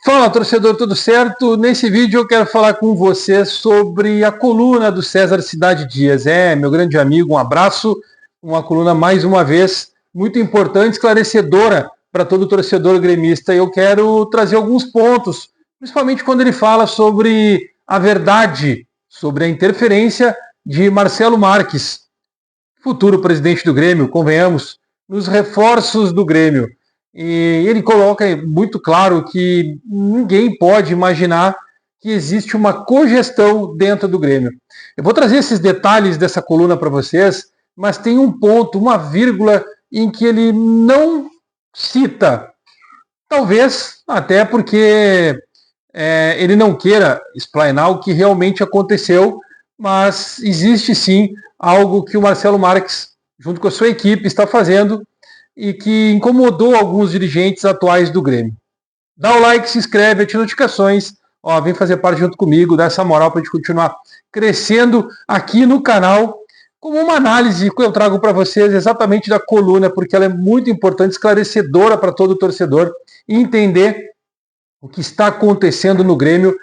Fala, torcedor, tudo certo? Nesse vídeo eu quero falar com você sobre a coluna do César Cidade Dias. Meu grande amigo, um abraço. Uma coluna, mais uma vez, muito importante, esclarecedora para todo torcedor gremista. Eu quero trazer alguns pontos, principalmente quando ele fala sobre a verdade, sobre a interferência de Marcelo Marques, futuro presidente do Grêmio, convenhamos, nos reforços do Grêmio. E ele coloca muito claro que ninguém pode imaginar que existe uma cogestão dentro do Grêmio. Eu vou trazer esses detalhes dessa coluna para vocês, mas tem um ponto, uma vírgula, em que ele não cita. Talvez até porque ele não queira explanar o que realmente aconteceu, mas existe sim algo que o Marcelo Marques, junto com a sua equipe, está fazendo e que incomodou alguns dirigentes atuais do Grêmio. Dá o like, se inscreve, ativa notificações, vem fazer parte junto comigo, dá essa moral para a gente continuar crescendo aqui no canal, como uma análise que eu trago para vocês exatamente da coluna, porque ela é muito importante, esclarecedora para todo torcedor, entender o que está acontecendo no Grêmio,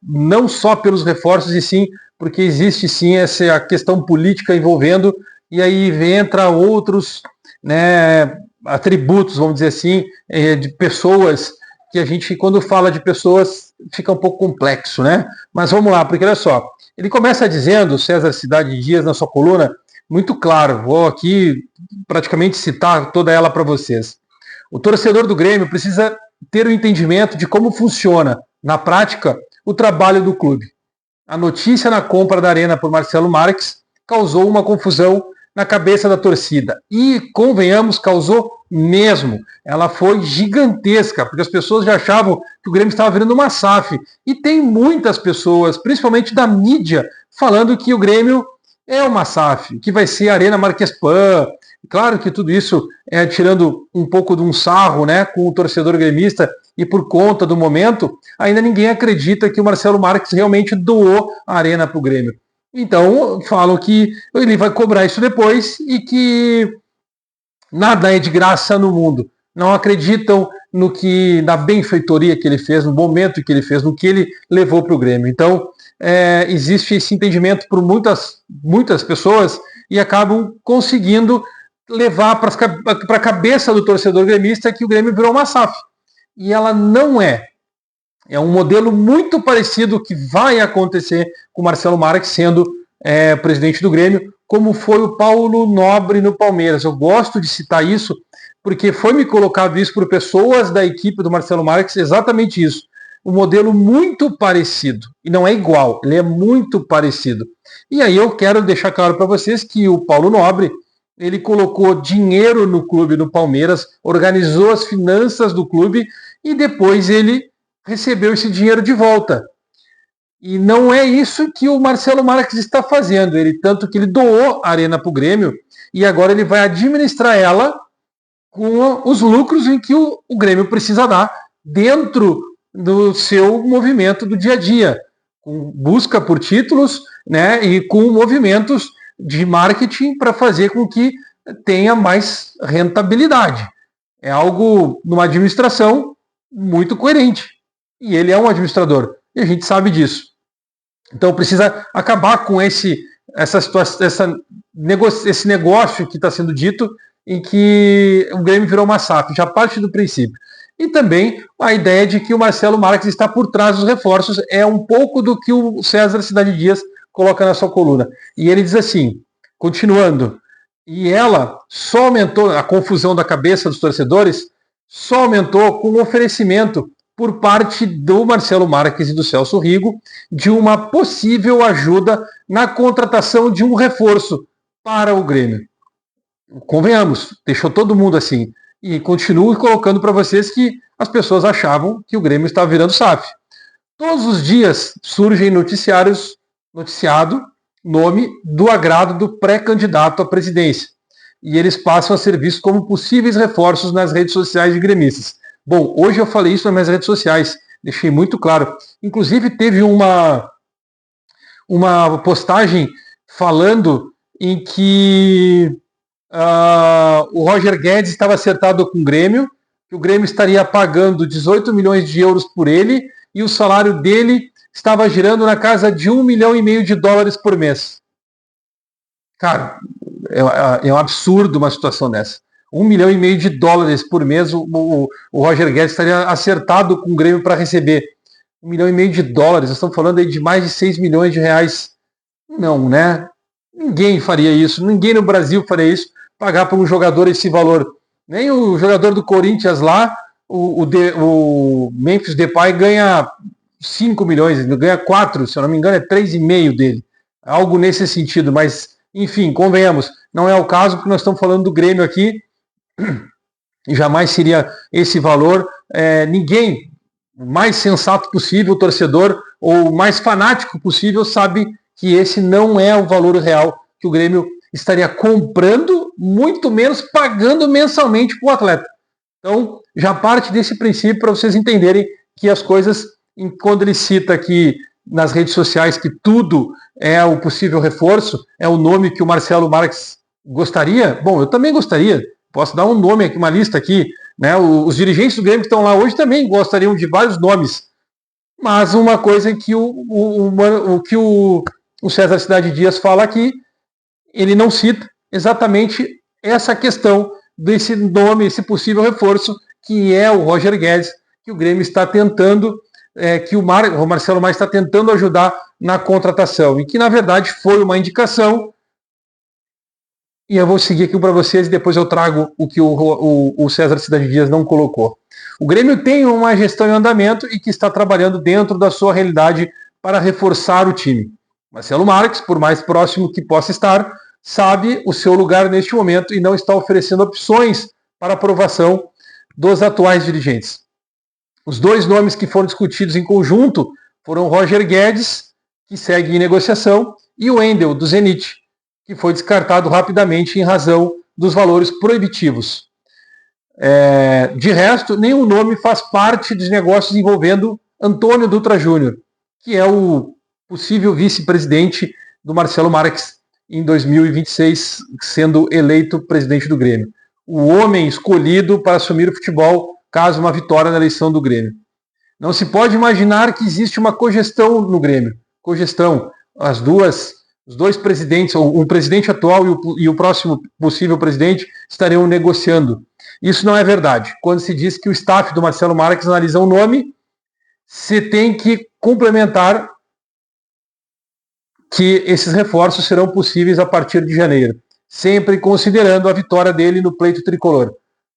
não só pelos reforços, e sim porque existe sim essa questão política envolvendo, e aí entra outros atributos, vamos dizer assim, de pessoas, que a gente, quando fala de pessoas, fica um pouco complexo, né? Mas vamos lá, porque olha só, ele começa dizendo, César Cidade Dias, na sua coluna, muito claro, vou aqui praticamente citar toda ela para vocês. O torcedor do Grêmio precisa ter o entendimento de como funciona, na prática, o trabalho do clube. A notícia na compra da Arena por Marcelo Marques causou uma confusão na cabeça da torcida. E, convenhamos, causou mesmo. Ela foi gigantesca, porque as pessoas já achavam que o Grêmio estava virando uma SAF. E tem muitas pessoas, principalmente da mídia, falando que o Grêmio é uma SAF, que vai ser a Arena Marquespan. Claro que tudo isso é tirando um pouco de um sarro, né, com o torcedor gremista, e por conta do momento, ainda ninguém acredita que o Marcelo Marques realmente doou a Arena para o Grêmio. Então, falam que ele vai cobrar isso depois e que nada é de graça no mundo. Não acreditam na benfeitoria que ele fez, no momento que ele fez, no que ele levou para o Grêmio. Então, existe esse entendimento por muitas pessoas e acabam conseguindo levar para a cabeça do torcedor gremista que o Grêmio virou uma SAF. E ela não é. É um modelo muito parecido que vai acontecer com o Marcelo Marques sendo presidente do Grêmio, como foi o Paulo Nobre no Palmeiras. Eu gosto de citar isso, porque foi me colocado isso por pessoas da equipe do Marcelo Marques, exatamente isso. Um modelo muito parecido, e não é igual, ele é muito parecido. E aí eu quero deixar claro para vocês que o Paulo Nobre, ele colocou dinheiro no clube do Palmeiras, organizou as finanças do clube, e depois ele recebeu esse dinheiro de volta. E não é isso que o Marcelo Marques está fazendo. Tanto que ele doou a Arena para o Grêmio e agora ele vai administrar ela com os lucros em que o Grêmio precisa dar dentro do seu movimento do dia a dia, com busca por títulos, né, e com movimentos de marketing para fazer com que tenha mais rentabilidade. É algo, numa administração, muito coerente. E ele é um administrador, e a gente sabe disso. Então precisa acabar com esse negócio que está sendo dito, em que o Grêmio virou uma SAF, já parte do princípio. E também a ideia de que o Marcelo Marques está por trás dos reforços, é um pouco do que o César Cidade Dias coloca na sua coluna. E ele diz assim, continuando, e ela só aumentou, a confusão da cabeça dos torcedores, só aumentou com o oferecimento por parte do Marcelo Marques e do Celso Rigo de uma possível ajuda na contratação de um reforço para o Grêmio. Convenhamos, deixou todo mundo assim. E continuo colocando para vocês que as pessoas achavam que o Grêmio estava virando SAF. Todos os dias surgem noticiado nome do agrado do pré-candidato à presidência. E eles passam a ser vistos como possíveis reforços nas redes sociais de gremistas. Bom, hoje eu falei isso nas minhas redes sociais, deixei muito claro. Inclusive teve uma postagem falando em que o Roger Guedes estava acertado com o Grêmio que o Grêmio estaria pagando 18 milhões de euros por ele e o salário dele estava girando na casa de $1,5 milhão por mês. Cara, é um absurdo uma situação dessa. $1,5 milhão por mês o Roger Guedes estaria acertado com o Grêmio para receber. $1,5 milhão, nós estamos falando aí de mais de 6 milhões de reais. Não, né? Ninguém faria isso, ninguém no Brasil faria isso, pagar para um jogador esse valor. Nem o jogador do Corinthians lá, o Memphis Depay ganha 5 milhões, ele ganha 4, se eu não me engano é 3,5 dele. Algo nesse sentido, mas enfim, convenhamos, não é o caso porque nós estamos falando do Grêmio aqui, e jamais seria esse valor. Ninguém mais sensato possível, o torcedor, ou mais fanático possível, sabe que esse não é o valor real que o Grêmio estaria comprando, muito menos pagando mensalmente para o atleta. Então, já parte desse princípio para vocês entenderem que as coisas, quando ele cita aqui nas redes sociais que tudo é o possível reforço, é o nome que o Marcelo Marques gostaria, bom, eu também gostaria, posso dar um nome aqui, uma lista aqui, né? Os dirigentes do Grêmio que estão lá hoje também gostariam de vários nomes, mas uma coisa que o César Cidade Dias fala aqui, ele não cita exatamente essa questão desse nome, esse possível reforço, que é o Roger Guedes, que o Grêmio está tentando, que o Marcelo Marques está tentando ajudar na contratação, e que na verdade foi uma indicação. E eu vou seguir aqui para vocês e depois eu trago o que o César Cidade Dias não colocou. O Grêmio tem uma gestão em andamento e que está trabalhando dentro da sua realidade para reforçar o time. Marcelo Marques, por mais próximo que possa estar, sabe o seu lugar neste momento e não está oferecendo opções para aprovação dos atuais dirigentes. Os dois nomes que foram discutidos em conjunto foram o Roger Guedes, que segue em negociação, e o Wendel, do Zenit, que foi descartado rapidamente em razão dos valores proibitivos. De resto, nenhum nome faz parte dos negócios envolvendo Antônio Dutra Júnior, que é o possível vice-presidente do Marcelo Marques em 2026, sendo eleito presidente do Grêmio. O homem escolhido para assumir o futebol caso uma vitória na eleição do Grêmio. Não se pode imaginar que existe uma cogestão no Grêmio. Cogestão, os dois presidentes, o presidente atual e o próximo possível presidente estariam negociando. Isso não é verdade. Quando se diz que o staff do Marcelo Marques analisa um nome, se tem que complementar que esses reforços serão possíveis a partir de janeiro, sempre considerando a vitória dele no pleito tricolor.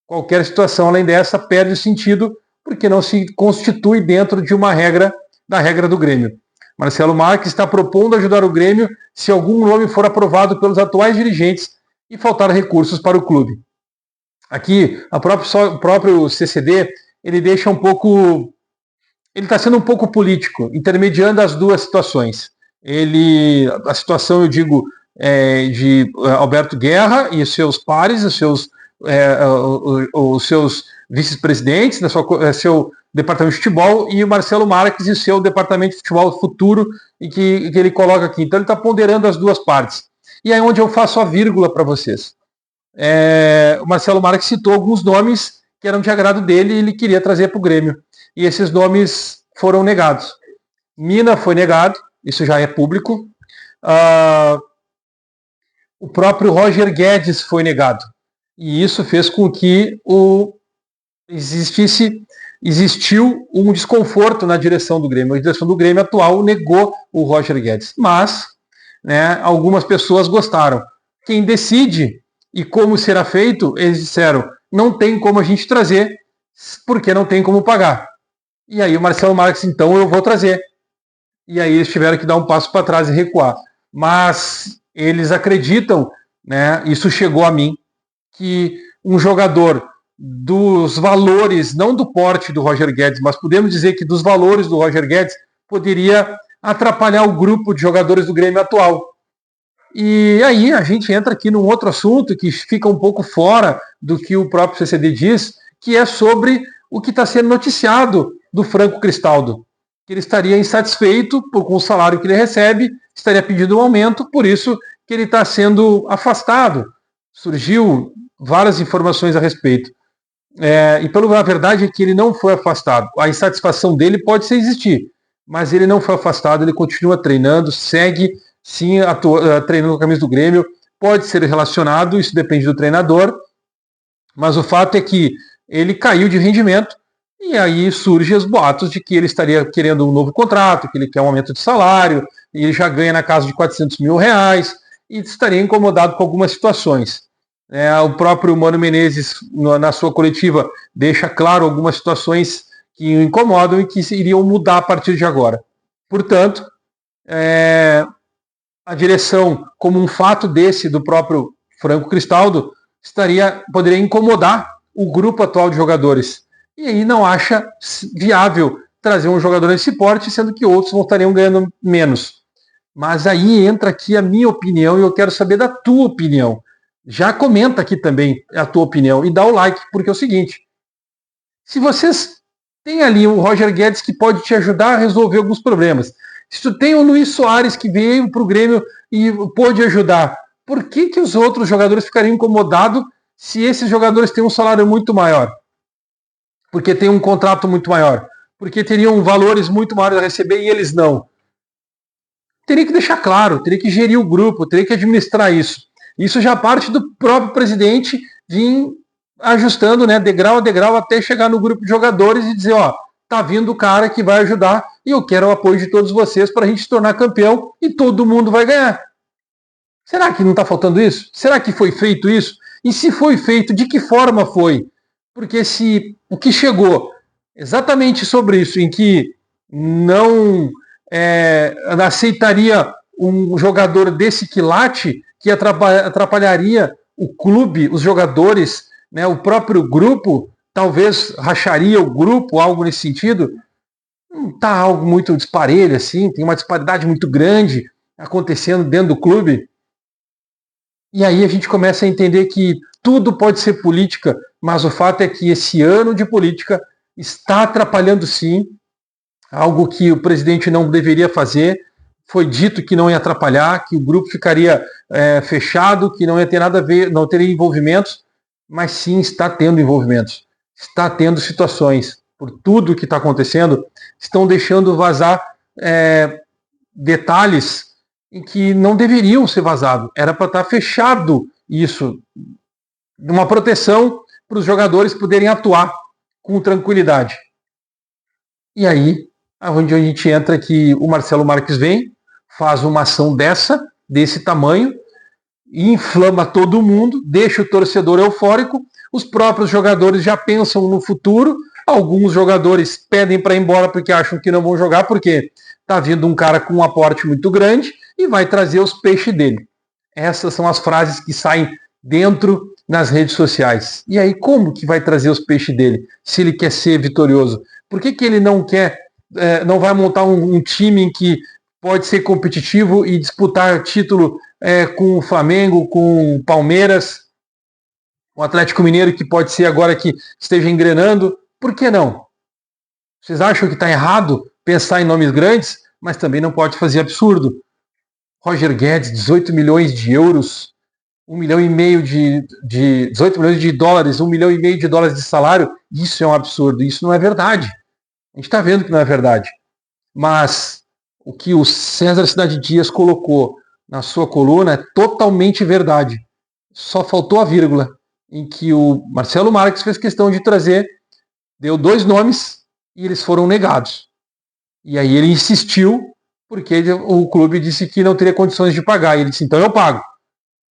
Qualquer situação além dessa perde o sentido, porque não se constitui dentro de uma regra, da regra do Grêmio. Marcelo Marques está propondo ajudar o Grêmio se algum nome for aprovado pelos atuais dirigentes e faltar recursos para o clube. Aqui, o próprio CCD, ele deixa um pouco... Ele está sendo um pouco político, intermediando as duas situações. A situação, eu digo, de Alberto Guerra e os seus pares, os seus vice-presidentes, seu departamento de futebol, e o Marcelo Marques e o seu departamento de futebol futuro, e que ele coloca aqui. Então ele está ponderando as duas partes. E aí é onde eu faço a vírgula para vocês. O Marcelo Marques citou alguns nomes que eram de agrado dele e ele queria trazer para o Grêmio. E esses nomes foram negados. Mina foi negado, isso já é público. O próprio Roger Guedes foi negado. E isso fez com que existiu um desconforto na direção do Grêmio. A direção do Grêmio atual negou o Roger Guedes. Mas, algumas pessoas gostaram. Quem decide e como será feito, eles disseram, não tem como a gente trazer, porque não tem como pagar. E aí o Marcelo Marques, então eu vou trazer. E aí eles tiveram que dar um passo para trás e recuar. Mas eles acreditam, isso chegou a mim, que um jogador dos valores, não do porte do Roger Guedes, mas podemos dizer que dos valores do Roger Guedes, poderia atrapalhar o grupo de jogadores do Grêmio atual. E aí a gente entra aqui num outro assunto que fica um pouco fora do que o próprio CCD diz, que é sobre o que está sendo noticiado do Franco Cristaldo, que ele estaria insatisfeito com o salário que ele recebe, estaria pedindo um aumento, por isso que ele está sendo afastado. Surgiu várias informações a respeito. e pela verdade é que ele não foi afastado. A insatisfação dele pode ser existir, mas ele não foi afastado, ele continua treinando, segue sim treinando com a camisa do Grêmio, pode ser relacionado, isso depende do treinador, mas o fato é que ele caiu de rendimento e aí surgem os boatos de que ele estaria querendo um novo contrato, que ele quer um aumento de salário, e ele já ganha na casa de R$400 mil e estaria incomodado com algumas situações. O próprio Mano Menezes, na sua coletiva, deixa claro algumas situações que o incomodam e que iriam mudar a partir de agora. Portanto, a direção, como um fato desse do próprio Franco Cristaldo, poderia incomodar o grupo atual de jogadores. E aí não acha viável trazer um jogador nesse porte, sendo que outros estariam ganhando menos. Mas aí entra aqui a minha opinião e eu quero saber da tua opinião. Já comenta aqui também a tua opinião e dá o like, porque é o seguinte: se vocês têm ali o Roger Guedes que pode te ajudar a resolver alguns problemas, se tu tem o Luiz Soares que veio para o Grêmio e pôde ajudar, por que os outros jogadores ficariam incomodados se esses jogadores têm um salário muito maior? Porque tem um contrato muito maior? Porque teriam valores muito maiores a receber e eles não? Teria que deixar claro, teria que gerir o grupo, teria que administrar isso. Isso já parte do próprio presidente vir ajustando, né, degrau a degrau até chegar no grupo de jogadores e dizer, tá vindo o cara que vai ajudar e eu quero o apoio de todos vocês para a gente se tornar campeão e todo mundo vai ganhar. Será que não está faltando isso? Será que foi feito isso? E se foi feito, de que forma foi? Porque se o que chegou exatamente sobre isso, em que não aceitaria um jogador desse quilate, que atrapalharia o clube, os jogadores, né, o próprio grupo, talvez racharia o grupo, algo nesse sentido, não está algo muito disparelho assim, tem uma disparidade muito grande acontecendo dentro do clube. E aí a gente começa a entender que tudo pode ser política, mas o fato é que esse ano de política está atrapalhando sim, algo que o presidente não deveria fazer. Foi dito que não ia atrapalhar, que o grupo ficaria fechado, que não ia ter nada a ver, não teria envolvimentos, mas sim está tendo envolvimentos, está tendo situações. Por tudo que está acontecendo, estão deixando vazar detalhes em que não deveriam ser vazados. Era para estar fechado isso, uma proteção para os jogadores poderem atuar com tranquilidade. E aí, onde a gente entra que o Marcelo Marques vem, faz uma ação desse tamanho, inflama todo mundo, deixa o torcedor eufórico, os próprios jogadores já pensam no futuro, alguns jogadores pedem para ir embora porque acham que não vão jogar, porque está vindo um cara com um aporte muito grande e vai trazer os peixes dele. Essas são as frases que saem dentro nas redes sociais. E aí, como que vai trazer os peixes dele, se ele quer ser vitorioso? Por que ele não quer, não vai montar um time em que pode ser competitivo e disputar título com o Flamengo, com o Palmeiras, o Atlético Mineiro, que pode ser agora que esteja engrenando? Por que não? Vocês acham que está errado pensar em nomes grandes, mas também não pode fazer absurdo? Roger Guedes, 18 milhões de euros, 1,5 milhão de 18 milhões de dólares, 1,5 milhão de dólares de salário, isso é um absurdo, isso não é verdade. A gente está vendo que não é verdade. Mas o que o César Cidade Dias colocou na sua coluna é totalmente verdade. Só faltou a vírgula, em que o Marcelo Marques fez questão de trazer, deu 2 nomes e eles foram negados. E aí ele insistiu, porque o clube disse que não teria condições de pagar. E ele disse, então eu pago.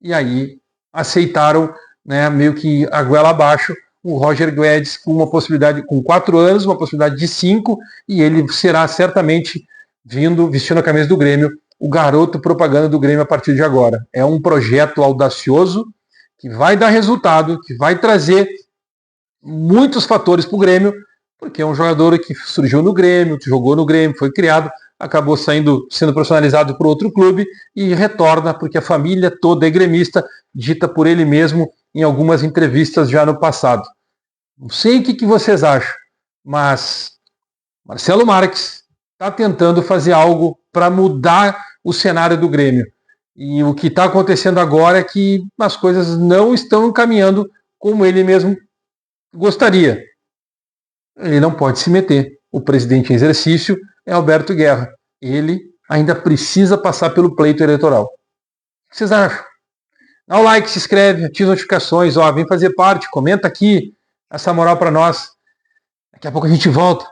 E aí aceitaram, né, meio que a goela abaixo, o Roger Guedes com uma possibilidade, com 4 anos, uma possibilidade de 5, e ele será certamente vestindo a camisa do Grêmio, o garoto propaganda do Grêmio a partir de agora. É um projeto audacioso, que vai dar resultado, que vai trazer muitos fatores para o Grêmio, porque é um jogador que surgiu no Grêmio, que jogou no Grêmio, foi criado, acabou sendo profissionalizado por outro clube e retorna porque a família toda é gremista, dita por ele mesmo em algumas entrevistas já no passado. Não sei o que vocês acham, mas Marcelo Marques está tentando fazer algo para mudar o cenário do Grêmio. E o que está acontecendo agora é que as coisas não estão caminhando como ele mesmo gostaria. Ele não pode se meter. O presidente em exercício é Alberto Guerra. Ele ainda precisa passar pelo pleito eleitoral. O que vocês acham? Dá o like, se inscreve, ativa as notificações, vem fazer parte, comenta aqui essa moral para nós. Daqui a pouco a gente volta